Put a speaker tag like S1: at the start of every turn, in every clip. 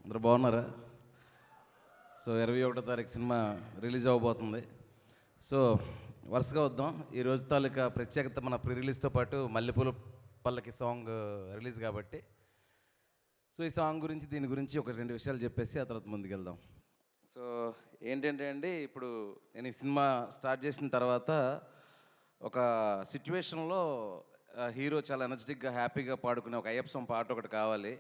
S1: అందరూ బాగున్నారా? సో 21వ తారీఖు సినిమా రిలీజ్ అవ్వబోతుంది. సో వరుసగా వద్దాం. ఈ రోజు తాలూకా ప్రత్యేకత మన ప్రీ రిలీజ్తో పాటు మల్లెపూల పల్లకి సాంగ్ రిలీజ్ కాబట్టి సో ఈ సాంగ్ గురించి దీని గురించి ఒక రెండు విషయాలు చెప్పేసి ఆ తర్వాత ముందుకెళ్దాం. సో ఏంటంటే అండి, ఇప్పుడు నేను ఈ సినిమా స్టార్ట్ చేసిన తర్వాత ఒక సిచ్యువేషన్లో హీరో చాలా ఎనర్జెటిక్గా హ్యాపీగా పాడుకునే ఒక అయ్యప్ప సాంగ్ పాట ఒకటి కావాలి.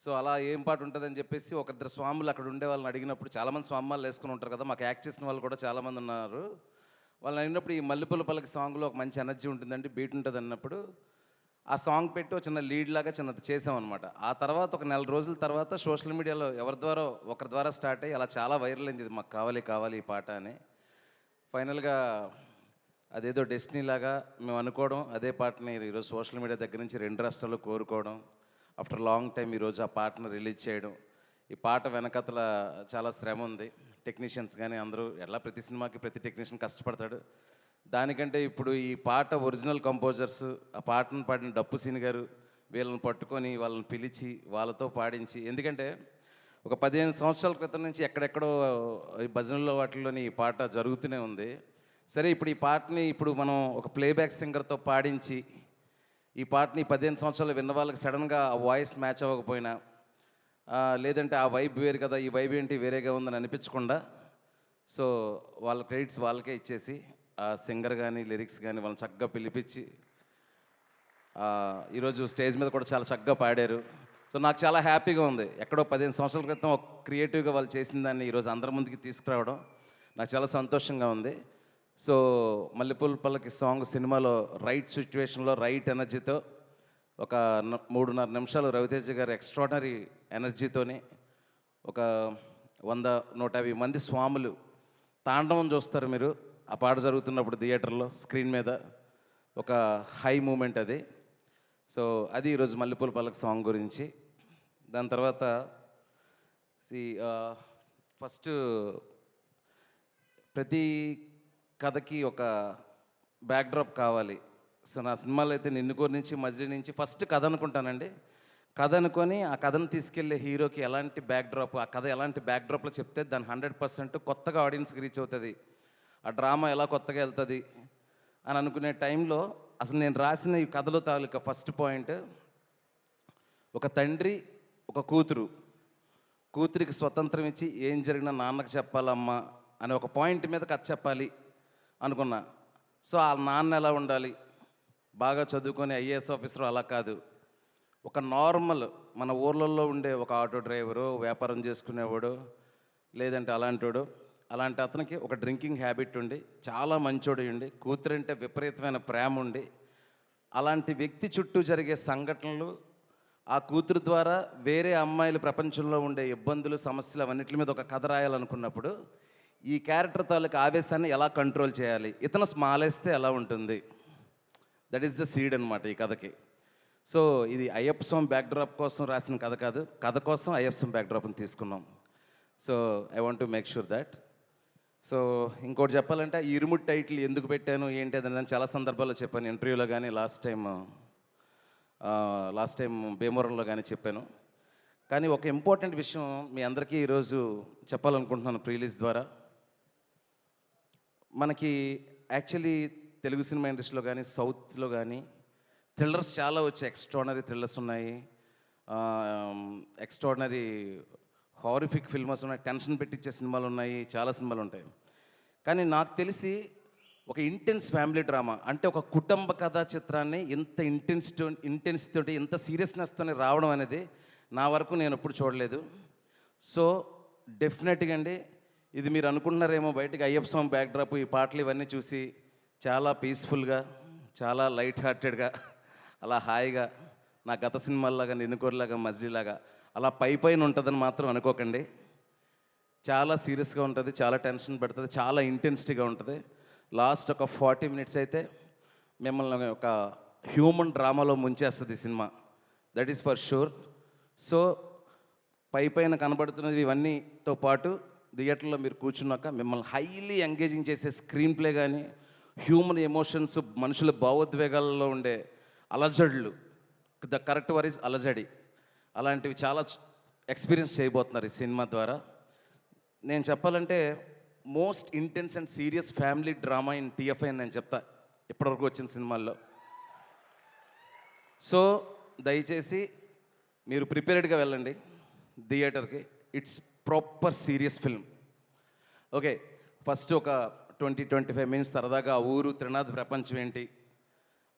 S1: సో అలా ఏం పాట ఉంటుందని చెప్పేసి ఒకరిద్దరు స్వాములు అక్కడ ఉండే వాళ్ళని అడిగినప్పుడు, చాలామంది స్వామాలు వేసుకుని ఉంటారు కదా, మాకు యాక్ట్ చేసిన వాళ్ళు కూడా చాలామంది ఉన్నారు. వాళ్ళని అడిగినప్పుడు ఈ మల్లెపూల పల్లకి సాంగ్లో ఒక మంచి ఎనర్జీ ఉంటుందండి, బీట్ ఉంటుంది అన్నప్పుడు ఆ సాంగ్ పెట్టి ఒక చిన్న లీడ్ లాగా చిన్నది చేసామన్నమాట. ఆ తర్వాత ఒక నెల రోజుల తర్వాత సోషల్ మీడియాలో ఒకరి ద్వారా స్టార్ట్ అయ్యి అలా చాలా వైరల్ అయింది, ఇది మాకు కావాలి కావాలి ఈ పాట అని. ఫైనల్గా అదేదో డెస్టినీ లాగా మేము అనుకోవడం, అదే పాటని ఈరోజు సోషల్ మీడియా దగ్గర నుంచి 2 రాష్ట్రాల్లో కోరుకోవడం, ఆఫ్టర్ లాంగ్ టైం ఈరోజు ఆ పాటను రిలీజ్ చేయడం. ఈ పాట వెనకతల చాలా శ్రమ ఉంది. టెక్నీషియన్స్ కానీ అందరూ ప్రతి సినిమాకి ప్రతి టెక్నీషియన్ కష్టపడతాడు. దానికంటే ఇప్పుడు ఈ పాట ఒరిజినల్ కంపోజర్స్, ఆ పాటను పాడిన డప్పు సీని గారు, వీళ్ళని పట్టుకొని వాళ్ళని పిలిచి వాళ్ళతో పాడించి, ఎందుకంటే ఒక 15 సంవత్సరాల క్రితం నుంచి ఎక్కడెక్కడో ఈ భజనల్లో వాటిల్లోని ఈ పాట జరుగుతూనే ఉంది. సరే, ఇప్పుడు ఈ పాటని ఇప్పుడు మనం ఒక ప్లేబ్యాక్ సింగర్తో పాడించి ఈ పాటని 15 సంవత్సరాలు విన్న వాళ్ళకి సడన్గా ఆ వాయిస్ మ్యాచ్ అవ్వకపోయినా, లేదంటే ఆ వైబ్ వేరు కదా, ఈ వైబ్ ఏంటి వేరేగా ఉందని అనిపించకుండా, సో వాళ్ళ క్రెడిట్స్ వాళ్ళకే ఇచ్చేసి ఆ సింగర్ కానీ లిరిక్స్ కానీ వాళ్ళని చక్కగా పిలిపించి ఈరోజు స్టేజ్ మీద కూడా చాలా చక్కగా పాడారు. సో నాకు చాలా హ్యాపీగా ఉంది. ఎక్కడో 15 సంవత్సరాల క్రితం ఒక క్రియేటివ్గా వాళ్ళు చేసిన దాన్ని ఈరోజు అందరి ముందుకి తీసుకురావడం నాకు చాలా సంతోషంగా ఉంది. సో మల్లెపూల పల్లకి సాంగ్ సినిమాలో రైట్ సిచ్యువేషన్లో రైట్ ఎనర్జీతో ఒక 3.5 నిమిషాలు రవితేజ గారి ఎక్స్ట్రాడనరీ ఎనర్జీతోని ఒక 100-150 మంది స్వాములు తాండవం చూస్తారు మీరు ఆ పాట జరుగుతున్నప్పుడు థియేటర్లో స్క్రీన్ మీద. ఒక హై మూమెంట్ అది. సో అది ఈరోజు మల్లెపూల పల్లకి సాంగ్ గురించి. దాని తర్వాత ఫస్ట్ ప్రతి కథకి ఒక బ్యాక్డ్రాప్ కావాలి. సో నా సినిమాలో అయితే నిన్నుకోరి నుంచి మజిలీ నుంచి ఫస్ట్ కథ అనుకుంటానండి. కథ అనుకొని ఆ కథను తీసుకెళ్లే హీరోకి ఎలాంటి బ్యాక్డ్రాప్, ఆ కథ ఎలాంటి బ్యాక్డ్రాప్లో చెప్తే దాన్ని 100% కొత్తగా ఆడియన్స్కి రీచ్ అవుతుంది, ఆ డ్రామా ఎలా కొత్తగా వెళ్తుంది అని అనుకునే టైంలో అసలు నేను రాసిన ఈ కథలో తాలూకా ఫస్ట్ పాయింట్, ఒక తండ్రి ఒక కూతురికి స్వతంత్రం ఇచ్చి ఏం జరిగినా నాన్నకు చెప్పాలమ్మా అనే ఒక పాయింట్ మీద కథ చెప్పాలి అనుకున్నా. సో ఆ నాన్న ఎలా ఉండాలి, బాగా చదువుకొని ఐఏఎస్ ఆఫీసర్ అలా కాదు, ఒక నార్మల్ మన ఊర్లలో ఉండే ఒక ఆటో డ్రైవరు, వ్యాపారం చేసుకునేవాడు, లేదంటే అలాంటి అతనికి ఒక డ్రింకింగ్ హ్యాబిట్ ఉండి చాలా మంచోడు ఉండి కూతురంటే విపరీతమైన ప్రేమ ఉండి, అలాంటి వ్యక్తి చుట్టూ జరిగే సంఘటనలు, ఆ కూతురు ద్వారా వేరే అమ్మాయిలు ప్రపంచంలో ఉండే ఇబ్బందులు, సమస్యలు అవన్నిటి మీద ఒక కథ రాయాలనుకున్నప్పుడు ఈ క్యారెక్టర్ తాలూకు ఆవేశాన్ని ఎలా కంట్రోల్ చేయాలి, ఇతను స్మాలేస్తే ఎలా ఉంటుంది, దట్ ఈస్ ద సీడ్ అనమాట ఈ కథకి. సో ఇది అయ్యప్ప స్వామి బ్యాక్డ్రాప్ కోసం రాసిన కథ కాదు, కథ కోసం అయ్యప్ప స్వామి బ్యాక్డ్రాప్ని తీసుకున్నాం. So I want to make sure that. So ఇంకోటి చెప్పాలంటే ఈ ఇరుముడి టైటిల్ ఎందుకు పెట్టాను ఏంటి అదని చాలా సందర్భాల్లో చెప్పాను, ఇంటర్వ్యూలో కానీ లాస్ట్ టైం భీమవరంలో కానీ చెప్పాను. కానీ ఒక ఇంపార్టెంట్ విషయం మీ అందరికీ ఈరోజు చెప్పాలనుకుంటున్నాను ప్రీ రిలీజ్ ద్వారా. మనకి యాక్చువల్లీ తెలుగు సినిమా ఇండస్ట్రీలో కానీ సౌత్లో కానీ థ్రిల్లర్స్ చాలా వచ్చాయి, ఎక్స్ట్రాడనరీ థ్రిల్లర్స్ ఉన్నాయి, ఎక్స్ట్రాడనరీ హారిఫిక్ ఫిల్మ్స్ ఉన్నాయి, టెన్షన్ పెట్టించే సినిమాలు ఉన్నాయి, చాలా సినిమాలు ఉంటాయి. కానీ నాకు తెలిసి ఒక ఇంటెన్స్ ఫ్యామిలీ డ్రామా అంటే ఒక కుటుంబ కథా చిత్రాన్ని ఇంత ఇంటెన్సిటీ ఇంత సీరియస్నెస్తోనే రావడం అనేది నా వరకు నేను ఎప్పుడు చూడలేదు. సో డెఫినెట్గా అండి, ఇది మీరు అనుకుంటున్నారేమో బయటికి అయ్యప్ప స్వామి బ్యాక్డ్రాప్ ఈ పాటలు ఇవన్నీ చూసి చాలా పీస్ఫుల్గా, చాలా లైట్ హార్టెడ్గా, అలా హాయిగా నా గత సినిమాల్లాగా నిన్నుకోరిలాగా మజిలీలాగా అలా పైన ఉంటుందని మాత్రం అనుకోకండి. చాలా సీరియస్గా ఉంటుంది, చాలా టెన్షన్ పెడుతుంది, చాలా ఇంటెన్సిటీగా ఉంటుంది. లాస్ట్ ఒక 40 minutes అయితే మిమ్మల్ని ఒక హ్యూమన్ డ్రామాలో ముంచేస్తుంది ఈ cinema, that is for sure. So పైన కనబడుతున్నది ఇవన్నీతో పాటు థియేటర్లో మీరు కూర్చున్నాక మిమ్మల్ని హైలీ ఎంగేజింగ్ చేసే స్క్రీన్ ప్లే కానీ, హ్యూమన్ ఎమోషన్స్, మనుషుల భావోద్వేగాల్లో ఉండే అలజడులు, ద కరెక్ట్ వర్ ఈజ్ అలజడి, అలాంటివి చాలా ఎక్స్పీరియన్స్ చేయబోతున్నారు ఈ సినిమా ద్వారా. నేను చెప్పాలంటే most intense and serious family drama in TFI అని నేను చెప్తా ఇప్పటివరకు వచ్చిన సినిమాల్లో. సో దయచేసి మీరు ప్రిపేర్డ్గా వెళ్ళండి థియేటర్కి. It's proper serious film. Okay, first ఒక 20-25 మినిట్స్ సరదాగా ఆ ఊరు త్రినాథ్ ప్రపంచం ఏంటి,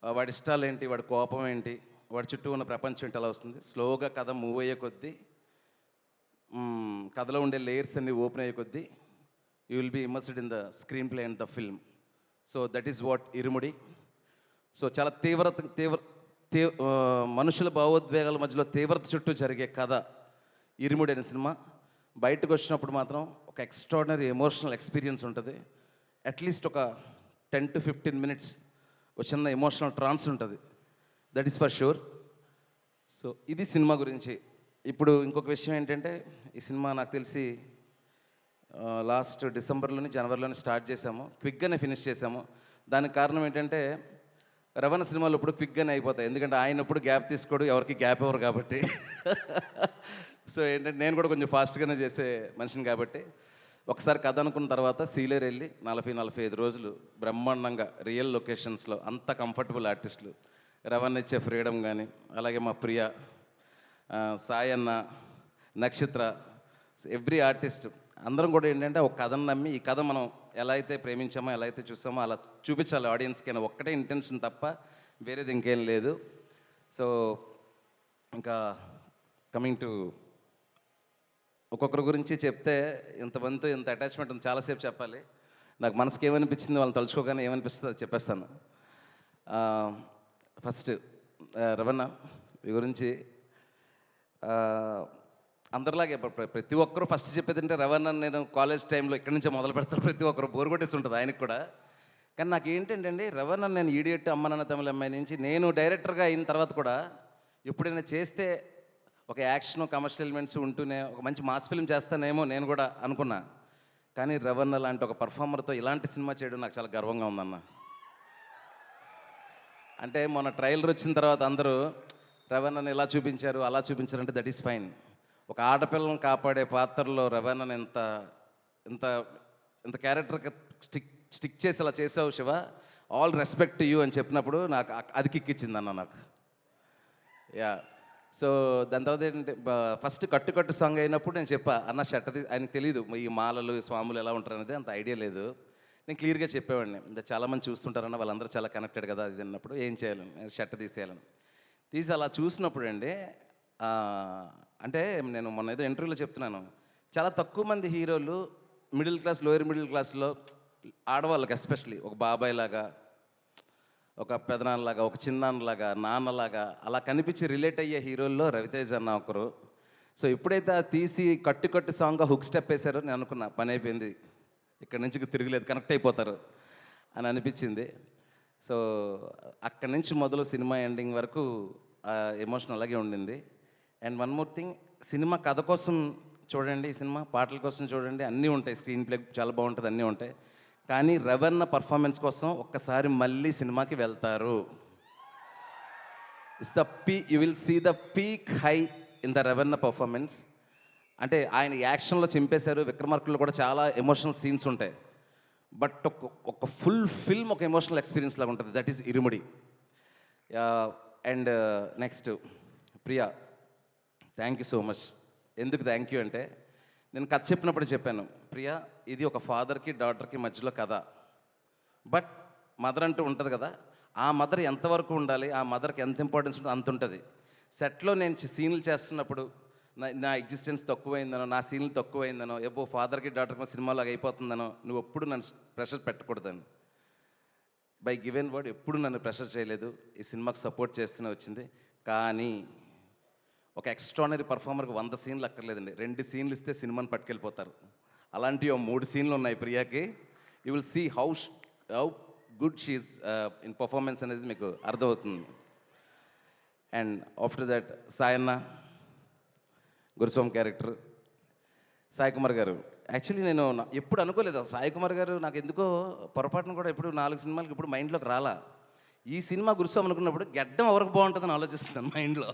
S1: వాడి ఇష్టాలు ఏంటి, వాడి కోపం ఏంటి, వాడి చుట్టూ ఉన్న ప్రపంచం ఏంటి అలా వస్తుంది. స్లోగా కథ మూవ్ అయ్యే కొద్దీ, కథలో ఉండే లేయర్స్ అన్ని ఓపెన్ అయ్యే కొద్దీ you will be immersed in the screenplay and the film. So that is what Irumudi. So చాలా మనుషుల భావోద్వేగాల మధ్యలో తీవ్రత చుట్టూ జరిగే కథ ఇరుముడి అనే సినిమా. బయటకు వచ్చినప్పుడు మాత్రం ఒక ఎక్స్ట్రాడినరీ ఎమోషనల్ ఎక్స్పీరియన్స్ ఉంటుంది. అట్లీస్ట్ ఒక 10-15 మినిట్స్ ఒక చిన్న ఎమోషనల్ ట్రాన్స్ ఉంటుంది. That is for sure. So ఇది సినిమా గురించి. ఇప్పుడు ఇంకొక విషయం ఏంటంటే, ఈ సినిమా నాకు తెలిసి లాస్ట్ డిసెంబర్లోని జనవరిలోని స్టార్ట్ చేసాము, క్విక్గానే ఫినిష్ చేసాము. దానికి కారణం ఏంటంటే, రవణ సినిమాలు ఇప్పుడు క్విక్గానే అయిపోతాయి, ఎందుకంటే ఆయన ఇప్పుడు గ్యాప్ తీసుకోడు, ఎవరికి గ్యాప్ ఇవ్వరు కాబట్టి. సో ఏంటంటే నేను కూడా కొంచెం ఫాస్ట్గానే చేసే మనిషిని కాబట్టి, ఒకసారి కథ అనుకున్న తర్వాత సీలేరు వెళ్ళి 40-45 రోజులు బ్రహ్మాండంగా రియల్ లొకేషన్స్లో అంత కంఫర్టబుల్ ఆర్టిస్టులు, రవణ ఇచ్చే ఫ్రీడమ్ కానీ, అలాగే మా ప్రియ, సాయి అన్న, నక్షత్ర, ఎవ్రీ ఆర్టిస్ట్ అందరం కూడా ఏంటంటే ఒక కథను నమ్మి ఈ కథ మనం ఎలా అయితే ప్రేమించామో, ఎలా అయితే చూస్తామో అలా చూపించాలి ఆడియన్స్కి అని ఒక్కటే ఇంటెన్షన్ తప్ప వేరేది ఇంకేం లేదు. సో ఇంకా కమింగ్ టు ఒక్కొక్కరి గురించి చెప్తే ఇంతమందితో ఇంత అటాచ్మెంట్ ఉంది, చాలాసేపు చెప్పాలి. నాకు మనసుకి ఏమనిపించింది వాళ్ళని తలుచుకోగానే ఏమనిపిస్తుందో అది చెప్పేస్తాను. ఫస్ట్ రవణ మీ గురించి అందరిలాగే ప్రతి ఒక్కరూ ఫస్ట్ చెప్పేది అంటే రవణ నేను కాలేజ్ టైంలో ఇక్కడి నుంచే మొదలు పెడతాను, ప్రతి ఒక్కరు బోర్ కొట్టేసి ఉంటుంది ఆయనకు కూడా. కానీ నాకు ఏంటంటే అండి, రవణ నేను ఈడియట్, అమ్మ నాన్న తమిళ అమ్మాయి నుంచి నేను డైరెక్టర్గా అయిన తర్వాత కూడా ఎప్పుడైనా చేస్తే ఒక యాక్షన్ కమర్షియల్ ఎలిమెంట్స్ ఉంటూనే ఒక మంచి మాస్ ఫిల్మ్ చేస్తానేమో నేను కూడా అనుకున్నా. కానీ రవణ లాంటి ఒక పర్ఫార్మర్తో ఇలాంటి సినిమా చేయడం నాకు చాలా గర్వంగా ఉందన్న. అంటే మొన్న ట్రైలర్ వచ్చిన తర్వాత అందరూ రవణని ఇలా చూపించారు అలా చూపించారు అంటే దట్ ఈస్ ఫైన్. ఒక ఆడపిల్లని కాపాడే పాత్రలో రవణని ఇంత ఇంత ఇంత క్యారెక్టర్కి స్టిక్ చేసి అలా చేసావు శివ, ఆల్ రెస్పెక్ట్ యూ అని చెప్పినప్పుడు నాకు అది కిక్కిచ్చింది అన్న నాకు. యా. సో దాని తర్వాత ఏంటంటే ఫస్ట్ కట్టు సాంగ్ అయినప్పుడు నేను చెప్పా అన్న షట్టది, ఆయనకు తెలియదు ఈ మాలలు స్వాములు ఎలా ఉంటారు అనేది అంత ఐడియా లేదు. నేను క్లియర్గా చెప్పేవాడిని, ఇంకా చాలామంది చూస్తుంటారన్న వాళ్ళందరూ చాలా కనెక్టెడ్ కదా అది అన్నప్పుడు ఏం చేయాలని షర్ట్ తీసేయాలని తీసి అలా చూసినప్పుడు అండి, అంటే నేను మొన్న ఏదో ఇంటర్వ్యూలో చెప్తున్నాను, చాలా తక్కువ మంది హీరోలు మిడిల్ క్లాస్ లోయర్ మిడిల్ క్లాస్లో ఆడవాళ్ళకి ఎస్పెషలీ ఒక బాబాయ్ లాగా, ఒక పెదనాన్నలాగా, ఒక చిన్నాన్నలాగా, నాన్నలాగా అలా కనిపించి రిలేట్ అయ్యే హీరోల్లో రవితేజ్ అన్న ఒకరు. సో ఎప్పుడైతే తీసి కట్టు సాంగ్గా హుక్ స్టెప్ వేశారో నేను అనుకున్నా పని అయిపోయింది, ఇక్కడి నుంచి తిరగలేదు, కనెక్ట్ అయిపోతారు అని అనిపించింది. సో అక్కడి నుంచి మొదలు సినిమా ఎండింగ్ వరకు ఎమోషన్ అలాగే ఉండింది. And one more thing, cinema కథ కోసం చూడండి, ఈ సినిమా పాటల కోసం చూడండి, అన్నీ ఉంటాయి, స్క్రీన్ ప్లే చాలా బాగుంటుంది, అన్నీ ఉంటాయి. కానీ రవణ పర్ఫార్మెన్స్ కోసం ఒక్కసారి మళ్ళీ సినిమాకి వెళ్తారు. You will see the peak high in the Ravana performance. అంటే ఆయన యాక్షన్లో చింపేశారు, విక్రమార్కుల్లో కూడా చాలా ఎమోషనల్ సీన్స్ ఉంటాయి, బట్ ఒక ఫుల్ ఫిల్మ్ ఒక ఎమోషనల్ ఎక్స్పీరియన్స్ లాగా ఉంటుంది. That is Irumudi. And next Priya, thank you so much. ఎందుకు థ్యాంక్ యూ అంటే, నేను కథ చెప్పినప్పుడు చెప్పాను, ప్రియా ఇది ఒక ఫాదర్కి డాటర్కి మధ్యలో కథ, బట్ మదర్ అంటూ ఉంటుంది కదా, ఆ మదర్ ఎంతవరకు ఉండాలి, ఆ మదర్కి ఎంత ఇంపార్టెన్స్ ఉంటుందో అంత ఉంటుంది. సెట్లో నేను సీన్లు చేస్తున్నప్పుడు నా ఎగ్జిస్టెన్స్ తక్కువైందనో, నా సీన్లు తక్కువైందనో, ఎప్పుడో ఫాదర్కి డాటర్కి సినిమాలో అయిపోతుందనో నువ్వు ఎప్పుడు నన్ను ప్రెషర్ పెట్టకూడదని బై గివెన్ వర్డ్ ఎప్పుడు నన్ను ప్రెషర్ చేయలేదు. ఈ సినిమాకి సపోర్ట్ చేస్తూనే వచ్చింది. కానీ ఒక ఎక్స్ట్రానరీ పర్ఫార్మర్కి 100 సీన్లు అక్కర్లేదండి, 2 సీన్లు ఇస్తే సినిమాని పట్టుకెళ్ళిపోతారు. అలాంటివి 3 సీన్లు ఉన్నాయి ప్రియాకి. You will see how good she's in performance అనేది మీకు అర్థమవుతుంది. And after that Sayanna, Guruswami character, Sai Kumar garu. Actually నేను ఎప్పుడు అనుకోలేదు సాయి కుమార్ గారు, నాకు ఎందుకో పొరపాటును కూడా ఎప్పుడు 4 సినిమాలకి ఇప్పుడు మైండ్లోకి రాలా. ఈ సినిమా గురుస్వామి అనుకున్నప్పుడు గెడ్డం ఎవరికి బాగుంటుందని ఆలోచిస్తున్నాను మైండ్లో.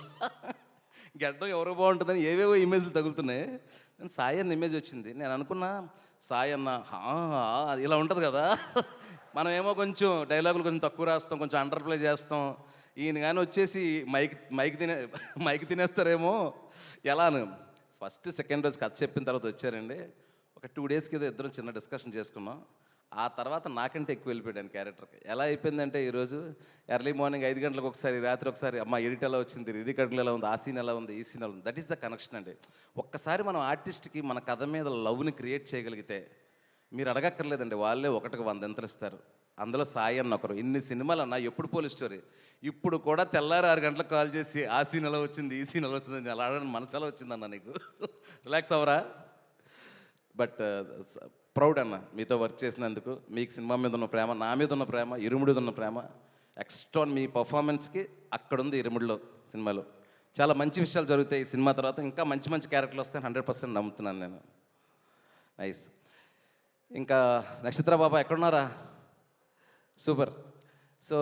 S1: గడ్డం ఎవరో బాగుంటుందని ఏవేవో ఇమేజ్లు తగులుతున్నాయి. నేను సాయి అన్న ఇమేజ్ వచ్చింది. నేను అనుకున్నా సాయి అన్న ఇలా ఉంటుంది కదా. మనం ఏమో కొంచెం డైలాగులు కొంచెం తక్కువ రాస్తాం, కొంచెం అండర్ ప్లే చేస్తాం. ఈయన కానీ వచ్చేసి మైక్ తినేస్తారేమో ఎలాను. ఫస్ట్ సెకండ్ రోజు కథ చెప్పిన తర్వాత వచ్చారండి. ఒక 2 డేస్కి ఏదో ఇద్దరం చిన్న డిస్కషన్ చేసుకున్నాం. ఆ తర్వాత నాకంటే ఎక్కువ వెళ్ళిపోయాను క్యారెక్టర్కి. ఎలా అయిపోయిందంటే ఈరోజు ఎర్లీ మార్నింగ్ 5 గంటలకు ఒకసారి, రాత్రి ఒకసారి అమ్మ ఎడిట్ ఎలా వచ్చింది, రికార్డులు ఎలా ఉంది, ఆ సీన్ ఎలా ఉంది, ఈ సీన్ ఎలా ఉంది. దట్ ఈస్ ద కనెక్షన్ అండి. ఒక్కసారి మనం ఆర్టిస్ట్కి మన కథ మీద లవ్ని క్రియేట్ చేయగలిగితే మీరు అడగక్కర్లేదండి, వాళ్ళే 1కి 100 ఎంతలు ఇస్తారు. అందులో సాయి అన్న ఒకరు. ఇన్ని సినిమాలు అన్న ఎప్పుడు పోలీస్ స్టోరీ. ఇప్పుడు కూడా తెల్లారి 6 గంటలకు కాల్ చేసి ఆ సీన్ ఎలా వచ్చింది, ఈ సీన్ ఎలా వచ్చింది, అలా మనసు ఎలా వచ్చిందన్న నీకు. రిలాక్స్ అవరా. బట్ ప్రౌడ్ అన్న మీతో వర్క్ చేసినందుకు. మీకు సినిమా మీద ఉన్న ప్రేమ, నా మీద ఉన్న ప్రేమ, ఇరుముడి ఉన్న ప్రేమ ఎక్స్ట్రా. మీ పర్ఫార్మెన్స్కి అక్కడుంది ఇరుముడిలో సినిమాలో. చాలా మంచి విషయాలు జరుగుతాయి ఈ సినిమా తర్వాత. ఇంకా మంచి మంచి క్యారెక్టర్లు వస్తాయి 100% నమ్ముతున్నాను నేను. నైస్. ఇంకా నక్షత్ర బాబా ఎక్కడున్నారా? సూపర్. సో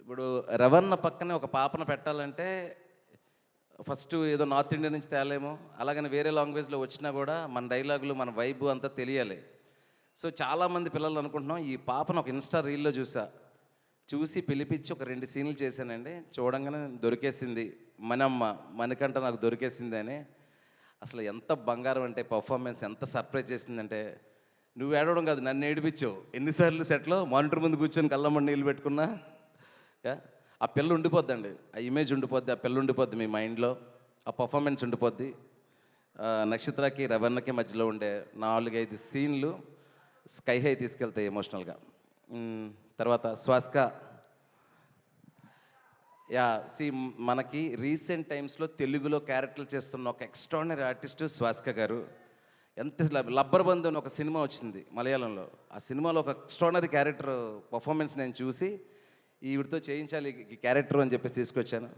S1: ఇప్పుడు రవణ పక్కనే ఒక పాపను పెట్టాలంటే ఫస్ట్ ఏదో నార్త్ ఇండియా నుంచి తేలేమో, అలాగని వేరే లాంగ్వేజ్లో వచ్చినా కూడా మన డైలాగులు, మన వైబు అంతా తెలియాలి. సో చాలామంది పిల్లలు అనుకుంటున్నాం. ఈ పాపను ఒక ఇన్స్టా రీల్లో చూసి పిలిపించి ఒక 2 సీన్లు చేశానండి. చూడంగానే దొరికేసింది మనమ్మ, మనకంట నాకు దొరికేసింది అని. అసలు ఎంత బంగారం అంటే పర్ఫార్మెన్స్ ఎంత సర్ప్రైజ్ చేసిందంటే, నువ్వు ఏడవడం కాదు నన్ను ఏడిపించావు. ఎన్నిసార్లు సెట్లో మానిటర్ ముందు కూర్చొని కళ్ళమ్మని నీళ్ళు పెట్టుకున్నా. ఆ పిల్ల ఉండిపోద్దండి, ఆ ఇమేజ్ ఉండిపోద్ది, ఆ పిల్ల ఉండిపోద్ది మీ మైండ్లో, ఆ పర్ఫార్మెన్స్ ఉండిపోద్ది. నక్షత్రకి రవణకి మధ్యలో ఉండే 4-5 సీన్లు స్కై హై తీసుకెళ్తాయి ఎమోషనల్గా. తర్వాత స్వాస్క. మనకి రీసెంట్ టైమ్స్లో తెలుగులో క్యారెక్టర్లు చేస్తున్న ఒక ఎక్స్ట్రాడినరీ ఆర్టిస్టు స్వాస్క గారు. ఎంత లబ్బర్ బంధు అని ఒక సినిమా వచ్చింది మలయాళంలో. ఆ సినిమాలో ఒక ఎక్స్ట్రాడినరీ క్యారెక్టర్ పర్ఫార్మెన్స్ నేను చూసి ఈవిడితో చేయించాలి ఈ క్యారెక్టర్ అని చెప్పేసి తీసుకొచ్చాను.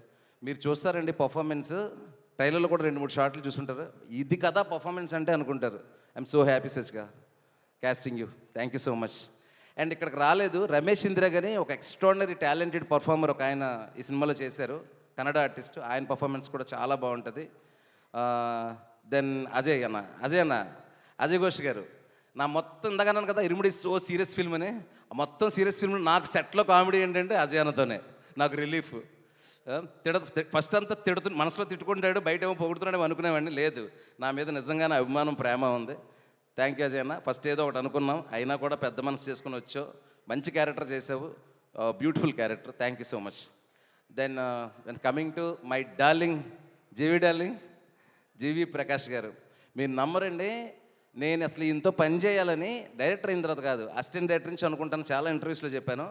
S1: మీరు చూస్తారండి పర్ఫార్మెన్స్, ట్రైలర్లో కూడా 2-3 షార్ట్లు చూసుంటారు. ఇది కదా పర్ఫార్మెన్స్ అంటే అనుకుంటారు. ఐఎమ్ సో హ్యాపీ స్వచ్గా casting you. Thank you so much. And ఇక్కడికి రాలేదు రమేష్ ఇందిరా గాని, ఒక ఎక్స్ట్రాడినరీ టాలెంటెడ్ పర్ఫార్మర్ ఒక ఆయన ఈ సినిమాలో చేశారు, కన్నడ ఆర్టిస్ట్. ఆయన పర్ఫార్మెన్స్ కూడా చాలా బాగుంటుంది. దెన్ అజయ్ అజయ్ ఘోష్ గారు. నా మొత్తం ఇందాకన్నాను కదా ఇరుముడి సో సీరియస్ ఫిల్మ్ అని. మొత్తం సీరియస్ ఫిల్మ్ నాకు సెట్లో కామెడీ ఏంటంటే అజయ్ అన్నతోనే నాకు రిలీఫ్. ఫస్ట్ అంతా మనసులో తిట్టుకుంటాడు, బయట ఏమో పొగుడుతున్నాడు అనుకునేవాడిని. లేదు, నా మీద నిజంగానే అభిమానం, ప్రేమ ఉంది. థ్యాంక్ యూ అజయ్ అన్న. ఫస్ట్ ఏదో ఒకటి అనుకున్నాం, అయినా కూడా పెద్ద మనసు చేసుకుని వచ్చావు. మంచి క్యారెక్టర్ చేసావు, beautiful character. Thank you so much. Then coming to my darling G V Prakash garu. మీరు నమ్మరండి, నేను అసలు ఇంతో పని చేయాలని డైరెక్టర్ అయిన తర్వాత కాదు, అసిస్టెంట్ డైరెక్టర్ నుంచి అనుకుంటాను. చాలా ఇంటర్వ్యూస్లో చెప్పాను.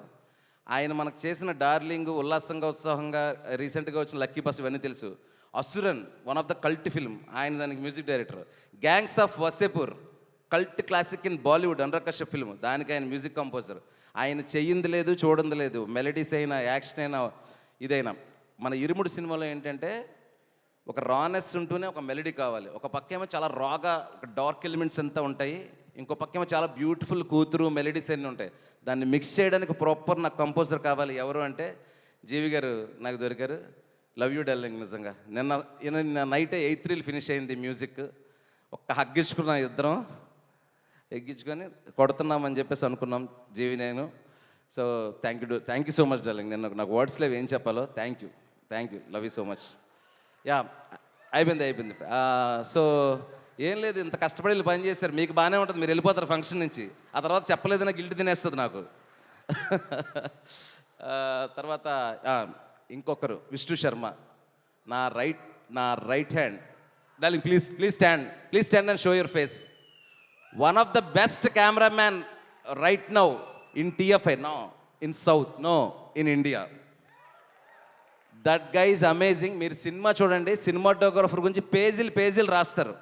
S1: ఆయన మనకు చేసిన డార్లింగ్, ఉల్లాసంగా ఉత్సాహంగా, రీసెంట్గా వచ్చిన లక్కీ బస్, ఇవన్నీ తెలుసు. Asuran, one of the cult film, ఆయన దానికి music director. Gangs of Wasseypur, cult classic in Bollywood, Anurag Kashyap film, దానికి ఆయన మ్యూజిక్ కంపోజర్. ఆయన చెయ్యింది లేదు, చూడంది లేదు. మెలడీస్ అయినా, యాక్షన్ అయినా, ఇదైనా. మన ఇరుముడు సినిమాలో ఏంటంటే ఒక రానెస్ ఉంటూనే ఒక మెలడీ కావాలి. ఒక పక్కేమో చాలా రాగా ఒక డార్క్ ఎలిమెంట్స్ అంతా ఉంటాయి, ఇంకో పక్కేమో చాలా బ్యూటిఫుల్ కూతురు మెలడీస్ అన్నీ ఉంటాయి. దాన్ని మిక్స్ చేయడానికి ప్రాపర్ నాకు కంపోజర్ కావాలి. ఎవరు అంటే జీవి గారు నాకు దొరికారు. Love you darling. నిజంగా నిన్న నైటే 8 రీల్ ఫినిష్ అయింది మ్యూజిక్. ఒక్క హగ్గించుకున్నాం, ఇద్దరం ఎగ్గించుకొని కొడుతున్నామని చెప్పేసి అనుకున్నాం జీవి నేను. So thank you so much darling. నేను నాకు వర్డ్స్లో ఏం చెప్పాలో. Thank you, love you so much. అయిపోయింది. సో ఏం లేదు, ఇంత కష్టపడి వెళ్ళి పని చేశారు, మీకు బాగానే ఉంటుంది. మీరు వెళ్ళిపోతారు ఫంక్షన్ నుంచి, ఆ తర్వాత చెప్పలేదు నాకు గిల్ట్ తినేస్తుంది నాకు. తర్వాత ఇంకొకరు విష్ణు శర్మ, నా right hand. Darling please stand and show your face. One of the best cameraman right now in TFI, no in south, no in India. That guy is amazing. మీరు సినిమా చూడండి, సినిమాటోగ్రఫర్ గురించి పేజీలు రాస్తారు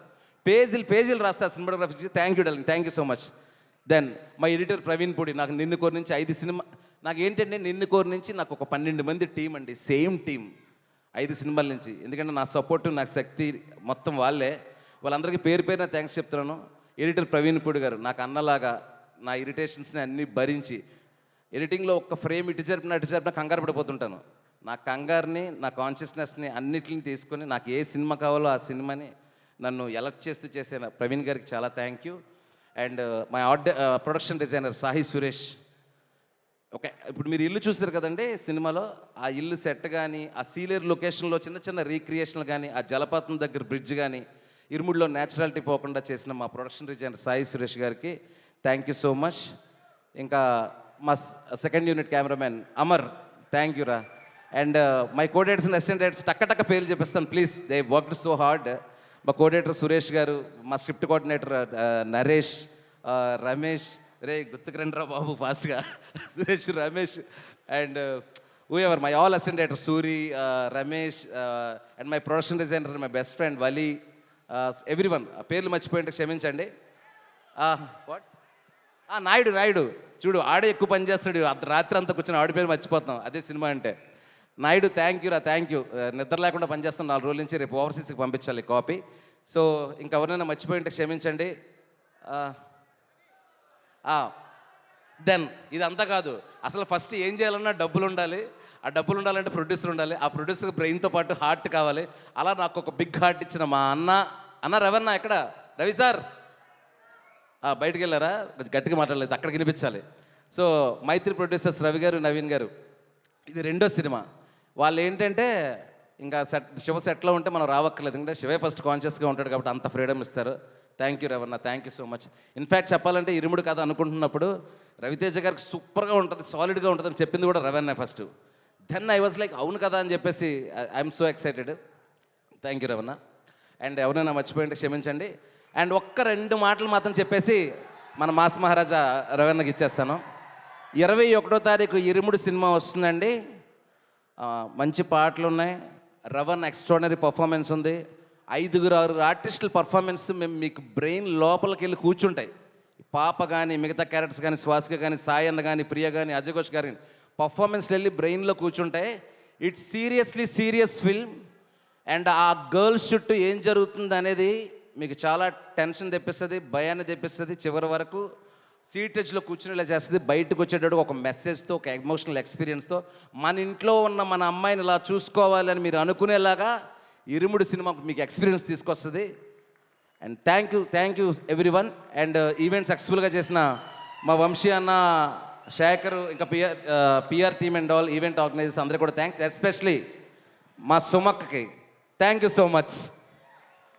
S1: cinematography. Thank you darling, thank you so much. Then my editor Praveen Pudi. నాకు నిన్ను కోరి నుంచి 5 cinema, నాకు ఏంటంటే నిన్ను కోరి నుంచి నాకు ఒక 12 మంది టీం అండి, సేమ్ టీం 5 సినిమాల నుంచి. ఎందుకంటే నా సపోర్టు, నాకు శక్తి మొత్తం వాళ్ళే. వాళ్ళందరికీ పేరున థ్యాంక్స్ చెప్తున్నాను. ఎడిటర్ ప్రవీణ్ పూడి గారు నాకు అన్నలాగా నా ఇరిటేషన్స్ని అన్నీ భరించి, ఎడిటింగ్లో ఒక్క ఫ్రేమ్ ఇటు జరిపిన కంగారు పడిపోతుంటాను. నా కంగారుని, నా కాన్షియస్నెస్ని అన్నిటిని తీసుకొని నాకు ఏ సినిమా కావాలో ఆ సినిమాని నన్ను ఎలక్ట్ చేస్తూ చేసిన ప్రవీణ్ గారికి చాలా thank you. And my production designer Sahi Suresh. Okay, ఇప్పుడు మీరు ఇల్లు చూసారు కదండి సినిమాలో, ఆ ఇల్లు సెట్ కానీ, ఆ సీలేరు లొకేషన్లో చిన్న చిన్న రీక్రియేషన్లు కానీ, ఆ జలపాతం దగ్గర బ్రిడ్జ్ కానీ, ఇరుముడిలో న్యాచురాలిటీ పోకుండా చేసిన మా ప్రొడక్షన్ డిజైనర్ సాయి సురేష్ గారికి థ్యాంక్ యూ సో మచ్. ఇంకా మా second unit cameraman Amar, thank you రా. And my co-directors and assistant directors టక్క పేర్లు చెప్పిస్తాను please, they worked so hard. మా కోడేటర్ సురేష్ గారు, మా స్క్రిప్ట్ కోఆర్డినేటర్ నరేష్, రమేష్, రే గుర్తుకు రండి రా బాబు ఫాస్ట్గా, Suresh, Ramesh, and ever my all assistant director Suri, Ramesh, and my production designer my best friend Vali, every one. పేర్లు మర్చిపోయింటే క్షమించండి. వాట్ నాయుడు చూడు, ఆడే ఎక్కువ పని చేస్తాడు, రాత్రి అంతా కూర్చొని ఆడి పేరు మర్చిపోతాం, అదే సినిమా అంటే. నాయుడు థ్యాంక్ యూ రా, థ్యాంక్ యూ. నిద్ర లేకుండా పనిచేస్తాం 4 రోజుల నుంచి, రేపు ఓవర్సీస్కి పంపించాలి కాపీ. సో ఇంకెవరైనా మర్చిపోయింటే క్షమించండి. దెన్ ఇదంతా కాదు, అసలు ఫస్ట్ ఏం చేయాలన్నా డబ్బులు ఉండాలి. ఆ డబ్బులు ఉండాలంటే ప్రొడ్యూసర్ ఉండాలి. ఆ ప్రొడ్యూసర్ బ్రెయిన్తో పాటు హార్ట్ కావాలి. అలా నాకు ఒక బిగ్ హార్ట్ ఇచ్చిన మా అన్న రవన్న, ఎక్కడ రవి సార్? బయటికి వెళ్ళారా? కొంచెం గట్టిగా మాట్లాడలేదు, అక్కడికి వినిపించాలి. సో మైత్రి ప్రొడ్యూసర్స్ రవి గారు, నవీన్ గారు, ఇది 2వ సినిమా. వాళ్ళు ఏంటంటే ఇంకా శివ సెట్లో ఉంటే మనం రావక్కర్లేదు, ఎందుకంటే శివే ఫస్ట్ కాన్షియస్గా ఉంటాడు కాబట్టి అంత ఫ్రీడమ్ ఇస్తారు. Thank you Ravanna, thank you so much. In fact చెప్పాలంటే ఇరుముడు కథ అనుకుంటున్నప్పుడు రవితేజ గారికి సూపర్గా ఉంటుంది, సాలిడ్గా ఉంటుంది అని చెప్పింది కూడా Ravanna first. Then I was like అవును కదా అని చెప్పేసి I'm so excited. Thank you Ravanna. And ఎవరైనా మర్చిపోయింటే క్షమించండి. అండ్ 1-2 మాటలు మాత్రం చెప్పేసి మన మాస్ మహారాజా రవన్నకి ఇచ్చేస్తాను. 21వ తారీఖు ఇరుముడు సినిమా వస్తుందండి. మంచి పాటలు ఉన్నాయి, రవన్ ఎక్స్ట్రాడినరీ పర్ఫార్మెన్స్ ఉంది, 5-6 ఆర్టిస్టుల పర్ఫార్మెన్స్ మేము మీకు బ్రెయిన్ లోపలికి వెళ్ళి కూర్చుంటాయి. పాప కానీ, మిగతా క్యారెక్టర్స్ కానీ, స్వాసిక కానీ, సాయి అన్న కానీ, ప్రియ కానీ, అజయ్ ఘోష్ గారి పర్ఫార్మెన్స్ వెళ్ళి బ్రెయిన్లో కూర్చుంటాయి. It's serious film. అండ్ ఆ గర్ల్స్ చుట్టూ ఏం జరుగుతుంది అనేది మీకు చాలా టెన్షన్ తెప్పిస్తుంది, భయాన్ని తెప్పిస్తుంది. చివరి వరకు సీటేజ్లో కూర్చునేలా చేస్తుంది. బయటకు వచ్చేటప్పుడు ఒక మెసేజ్తో, ఒక ఎమోషనల్ ఎక్స్పీరియన్స్తో మన ఇంట్లో ఉన్న మన అమ్మాయిని ఇలా చూసుకోవాలని మీరు అనుకునేలాగా ఇరుముడు సినిమా మీకు ఎక్స్పీరియన్స్ తీసుకొస్తుంది. And thank you every one. And event సక్సెస్ఫుల్గా చేసిన మా వంశీ అన్న, శేఖర్, ఇంకా PR team and all event organisers అందరికీ కూడా థ్యాంక్స్. ఎస్పెషలీ మా సుమక్కకి థ్యాంక్ యూ సో మచ్.